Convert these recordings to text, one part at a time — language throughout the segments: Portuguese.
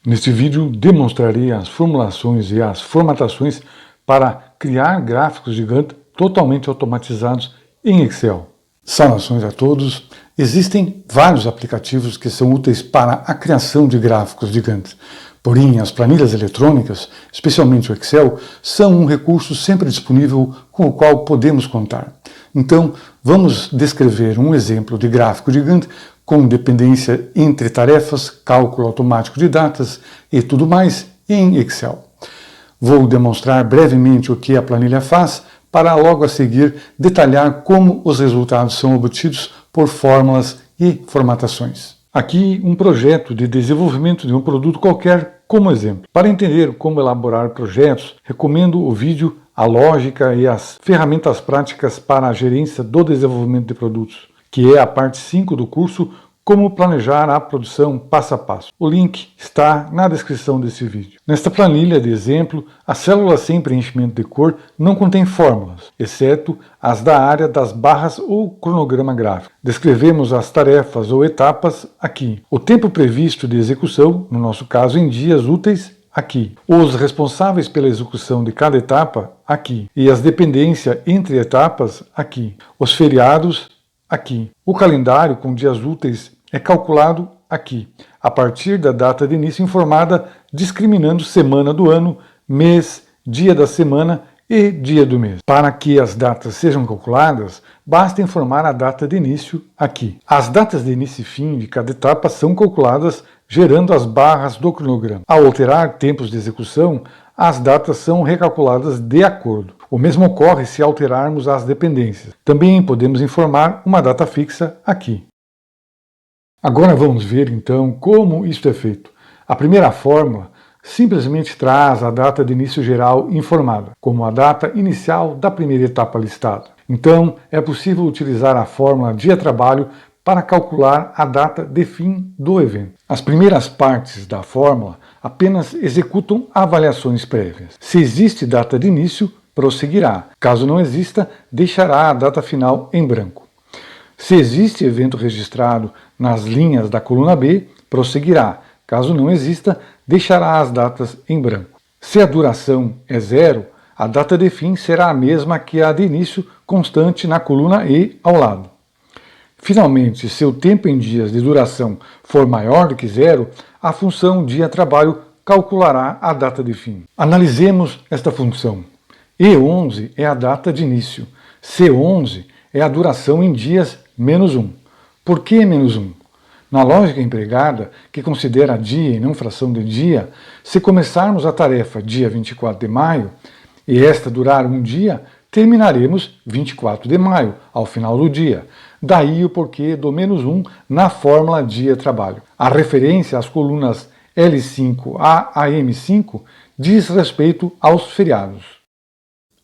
Neste vídeo demonstrarei as formulações e as formatações para criar gráficos de Gantt totalmente automatizados em Excel. Saudações a todos! Existem vários aplicativos que são úteis para a criação de gráficos de Gantt. Porém, as planilhas eletrônicas, especialmente o Excel, são um recurso sempre disponível com o qual podemos contar. Então, vamos descrever um exemplo de gráfico de Gantt com dependência entre tarefas, cálculo automático de datas e tudo mais em Excel. Vou demonstrar brevemente o que a planilha faz para logo a seguir detalhar como os resultados são obtidos por fórmulas e formatações. Aqui um projeto de desenvolvimento de um produto qualquer como exemplo. Para entender como elaborar projetos, recomendo o vídeo A Lógica e as Ferramentas Práticas para a Gerência do Desenvolvimento de Produtos, que é a parte 5 do curso Como Planejar a Produção Passo a Passo. O link está na descrição desse vídeo. Nesta planilha de exemplo, as células sem preenchimento de cor não contêm fórmulas, exceto as da área das barras ou cronograma gráfico. Descrevemos as tarefas ou etapas aqui. O tempo previsto de execução, no nosso caso em dias úteis, aqui. Os responsáveis pela execução de cada etapa, aqui. E as dependências entre etapas, aqui. Os feriados, aqui. O calendário com dias úteis é calculado aqui, a partir da data de início informada, discriminando semana do ano, mês, dia da semana e dia do mês. Para que as datas sejam calculadas, basta informar a data de início aqui. As datas de início e fim de cada etapa são calculadas gerando as barras do cronograma. Ao alterar tempos de execução, as datas são recalculadas de acordo. O mesmo ocorre se alterarmos as dependências. Também podemos informar uma data fixa aqui. Agora vamos ver então como isto é feito. A primeira fórmula simplesmente traz a data de início geral informada, como a data inicial da primeira etapa listada. Então é possível utilizar a fórmula dia-trabalho para calcular a data de fim do evento. As primeiras partes da fórmula apenas executam avaliações prévias. Se existe data de início, prosseguirá. Caso não exista, deixará a data final em branco. Se existe evento registrado nas linhas da coluna B, prosseguirá. Caso não exista, deixará as datas em branco. Se a duração é 0, a data de fim será a mesma que a de início, constante na coluna E ao lado. Finalmente, se o tempo em dias de duração for maior do que 0, a função dia-trabalho calculará a data de fim. Analisemos esta função. E11 é a data de início. C11 é a duração em dias menos 1. Por que menos 1? Na lógica empregada, que considera dia e não fração de dia, se começarmos a tarefa dia 24 de maio, e esta durar um dia, terminaremos 24 de maio, ao final do dia. Daí o porquê do menos 1 na fórmula dia-trabalho. A referência às colunas L5A a M5 diz respeito aos feriados.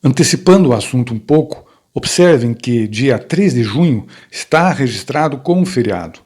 Antecipando o assunto um pouco, observem que dia 3 de junho está registrado como feriado.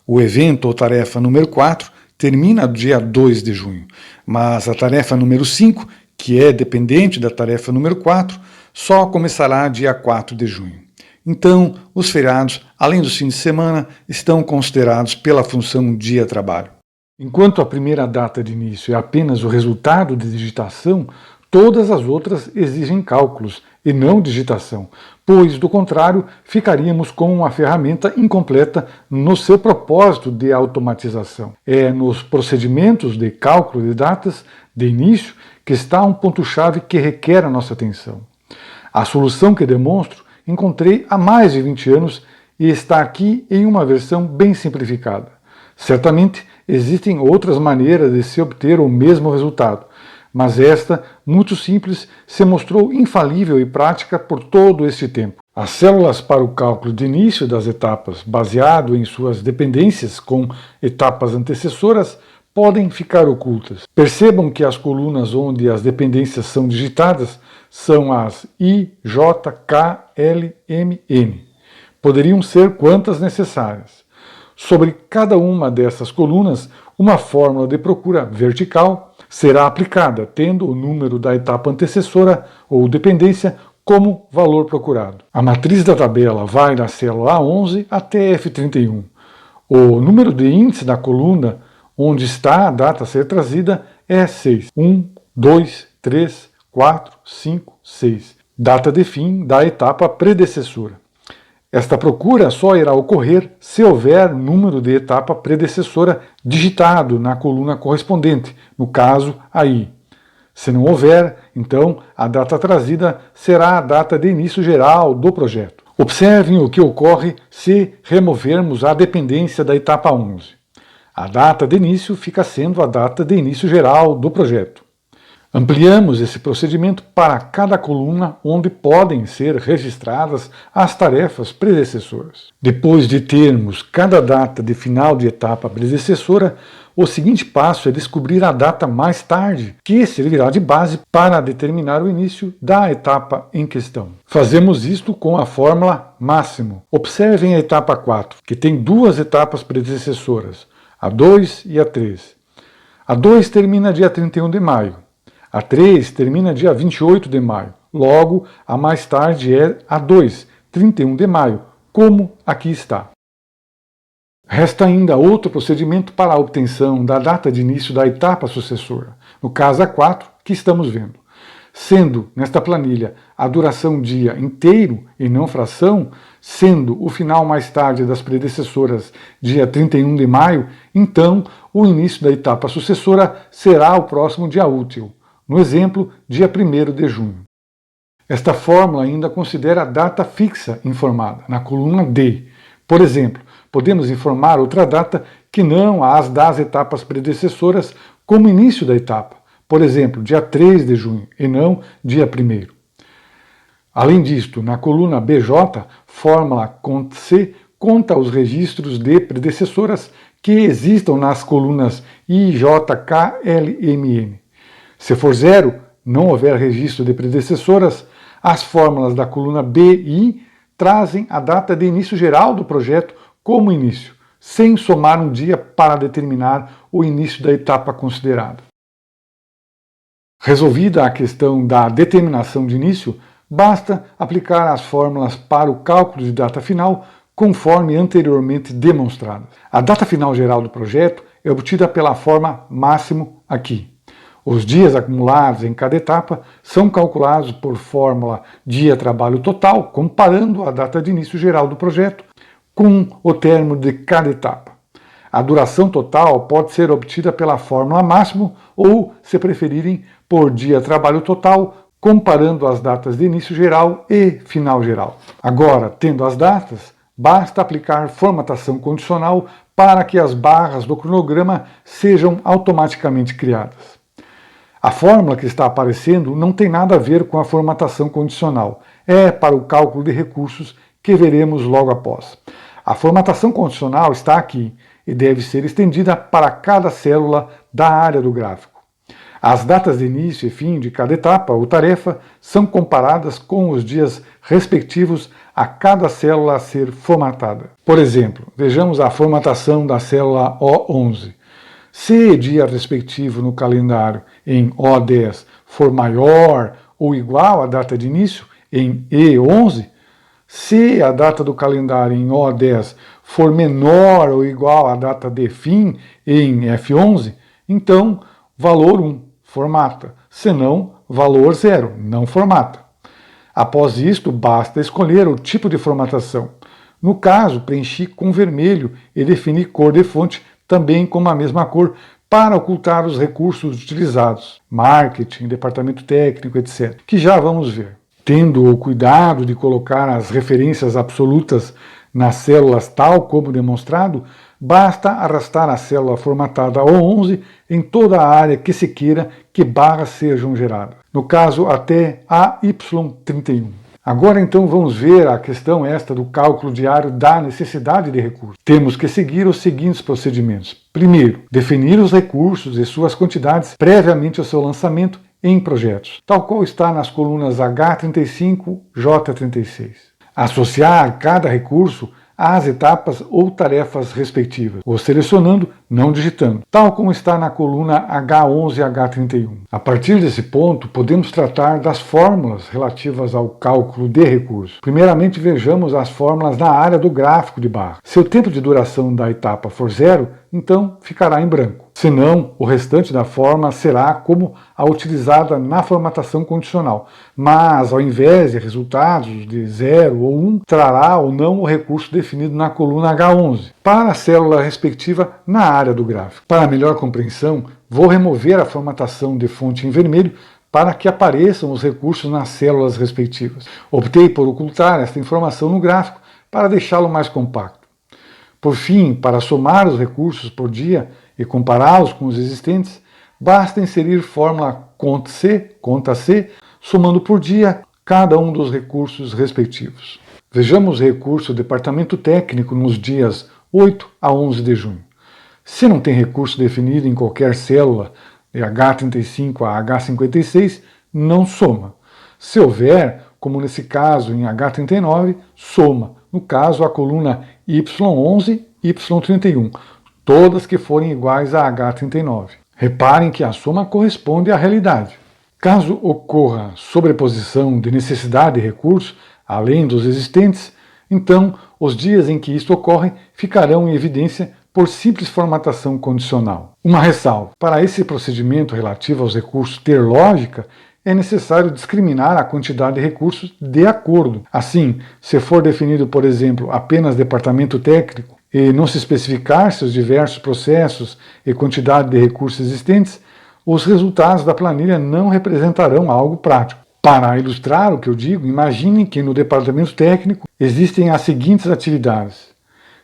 O evento ou tarefa número 4 termina no dia 2 de junho, mas a tarefa número 5, que é dependente da tarefa número 4, só começará dia 4 de junho. Então, os feriados, além dos fins de semana, estão considerados pela função dia-trabalho. Enquanto a primeira data de início é apenas o resultado de digitação, todas as outras exigem cálculos e não digitação, pois, do contrário, ficaríamos com uma ferramenta incompleta no seu propósito de automatização. É nos procedimentos de cálculo de datas de início que está um ponto-chave que requer a nossa atenção. A solução que demonstro encontrei há mais de 20 anos e está aqui em uma versão bem simplificada. Certamente existem outras maneiras de se obter o mesmo resultado, mas esta, muito simples, se mostrou infalível e prática por todo este tempo. As células para o cálculo de início das etapas, baseado em suas dependências com etapas antecessoras, podem ficar ocultas. Percebam que as colunas onde as dependências são digitadas são as I, J, K, L, M, N. Poderiam ser quantas necessárias. Sobre cada uma dessas colunas, uma fórmula de procura vertical será aplicada, tendo o número da etapa antecessora ou dependência como valor procurado. A matriz da tabela vai da célula A11 até F31. O número de índice da coluna onde está a data a ser trazida é 6. 1, 2, 3, 4, 5, 6. Data de fim da etapa predecessora. Esta procura só irá ocorrer se houver número de etapa predecessora digitado na coluna correspondente, no caso, aí. Se não houver, então a data trazida será a data de início geral do projeto. Observem o que ocorre se removermos a dependência da etapa 11. A data de início fica sendo a data de início geral do projeto. Ampliamos esse procedimento para cada coluna onde podem ser registradas as tarefas predecessoras. Depois de termos cada data de final de etapa predecessora, o seguinte passo é descobrir a data mais tarde, que servirá de base para determinar o início da etapa em questão. Fazemos isto com a fórmula máximo. Observem a etapa 4, que tem duas etapas predecessoras, a 2 e a 3. A 2 termina dia 31 de maio. A 3 termina dia 28 de maio. Logo, a mais tarde é a 2, 31 de maio, como aqui está. Resta ainda outro procedimento para a obtenção da data de início da etapa sucessora, no caso a 4, que estamos vendo. Sendo, nesta planilha, a duração dia inteiro e não fração, sendo o final mais tarde das predecessoras dia 31 de maio, então o início da etapa sucessora será o próximo dia útil. No exemplo, dia 1º de junho. Esta fórmula ainda considera a data fixa informada, na coluna D. Por exemplo, podemos informar outra data que não as das etapas predecessoras como início da etapa. Por exemplo, dia 3 de junho, e não dia 1º. Além disto, na coluna BJ, fórmula CONT-C conta os registros de predecessoras que existam nas colunas IJKLMN. Se for 0, não houver registro de predecessoras, as fórmulas da coluna B e I trazem a data de início geral do projeto como início, sem somar um dia para determinar o início da etapa considerada. Resolvida a questão da determinação de início, basta aplicar as fórmulas para o cálculo de data final conforme anteriormente demonstradas. A data final geral do projeto é obtida pela forma máximo aqui. Os dias acumulados em cada etapa são calculados por fórmula dia-trabalho total, comparando a data de início geral do projeto com o término de cada etapa. A duração total pode ser obtida pela fórmula máximo ou, se preferirem, por dia-trabalho total, comparando as datas de início geral e final geral. Agora, tendo as datas, basta aplicar formatação condicional para que as barras do cronograma sejam automaticamente criadas. A fórmula que está aparecendo não tem nada a ver com a formatação condicional. É para o cálculo de recursos que veremos logo após. A formatação condicional está aqui e deve ser estendida para cada célula da área do gráfico. As datas de início e fim de cada etapa ou tarefa são comparadas com os dias respectivos a cada célula a ser formatada. Por exemplo, vejamos a formatação da célula O11. Se o dia respectivo no calendário em O10 for maior ou igual à data de início em E11, se a data do calendário em O10 for menor ou igual à data de fim em F11, então valor 1 formata, senão valor 0 não formata. Após isto, basta escolher o tipo de formatação. No caso, preenchi com vermelho e defini cor de fonte também com a mesma cor, para ocultar os recursos utilizados, marketing, departamento técnico, etc., que já vamos ver. Tendo o cuidado de colocar as referências absolutas nas células tal como demonstrado, basta arrastar a célula formatada O11 em toda a área que se queira que barras sejam geradas, no caso até AY31. Agora então vamos ver a questão esta do cálculo diário da necessidade de recursos. Temos que seguir os seguintes procedimentos. Primeiro, definir os recursos e suas quantidades previamente ao seu lançamento em projetos, tal qual está nas colunas H35, J36. Associar cada recurso às etapas ou tarefas respectivas, ou selecionando, não digitando, tal como está na coluna H11 e H31. A partir desse ponto, podemos tratar das fórmulas relativas ao cálculo de recursos. Primeiramente, vejamos as fórmulas na área do gráfico de barra. Se o tempo de duração da etapa for 0, então ficará em branco. Senão, o restante da forma será como a utilizada na formatação condicional, mas ao invés de resultados de 0 ou 1, trará ou não o recurso definido na coluna H11, para a célula respectiva na área do gráfico. Para melhor compreensão, vou remover a formatação de fonte em vermelho para que apareçam os recursos nas células respectivas. Optei por ocultar esta informação no gráfico para deixá-lo mais compacto. Por fim, para somar os recursos por dia e compará-los com os existentes, basta inserir fórmula conta-C, somando por dia cada um dos recursos respectivos. Vejamos o recurso Departamento Técnico nos dias 8 a 11 de junho. Se não tem recurso definido em qualquer célula, de H35 a H56, não soma. Se houver, como nesse caso em H39, soma, no caso a coluna Y11 e Y31, todas que forem iguais a H39. Reparem que a soma corresponde à realidade. Caso ocorra sobreposição de necessidade de recursos, além dos existentes, então os dias em que isto ocorre ficarão em evidência por simples formatação condicional. Uma ressalva: para esse procedimento relativo aos recursos ter lógica, é necessário discriminar a quantidade de recursos de acordo. Assim, se for definido, por exemplo, apenas departamento técnico e não se especificar seus diversos processos e quantidade de recursos existentes, os resultados da planilha não representarão algo prático. Para ilustrar o que eu digo, imagine que no departamento técnico existem as seguintes atividades.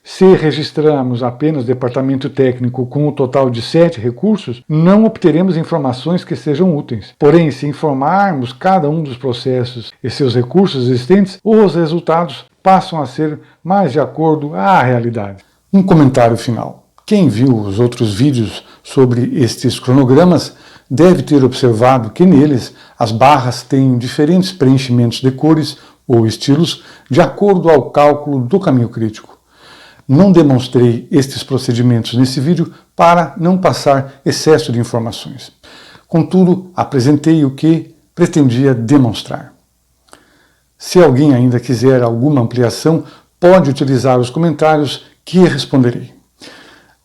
Se registrarmos apenas departamento técnico com um total de 7 recursos, não obteremos informações que sejam úteis. Porém, se informarmos cada um dos processos e seus recursos existentes, os resultados passam a ser mais de acordo à realidade. Um comentário final. Quem viu os outros vídeos sobre estes cronogramas deve ter observado que neles as barras têm diferentes preenchimentos de cores ou estilos de acordo ao cálculo do caminho crítico. Não demonstrei estes procedimentos nesse vídeo para não passar excesso de informações. Contudo, apresentei o que pretendia demonstrar. Se alguém ainda quiser alguma ampliação, pode utilizar os comentários que responderei.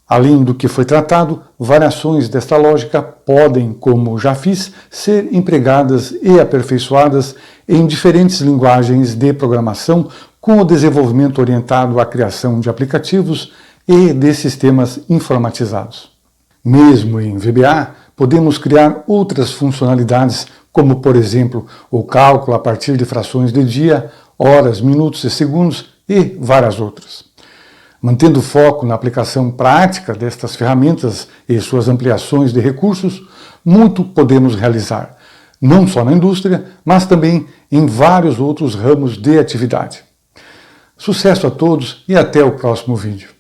Além do que foi tratado, variações desta lógica podem, como já fiz, ser empregadas e aperfeiçoadas em diferentes linguagens de programação com o desenvolvimento orientado à criação de aplicativos e de sistemas informatizados. Mesmo em VBA, podemos criar outras funcionalidades, como, por exemplo, o cálculo a partir de frações de dia, horas, minutos e segundos e várias outras. Mantendo foco na aplicação prática destas ferramentas e suas ampliações de recursos, muito podemos realizar, não só na indústria, mas também em vários outros ramos de atividade. Sucesso a todos e até o próximo vídeo.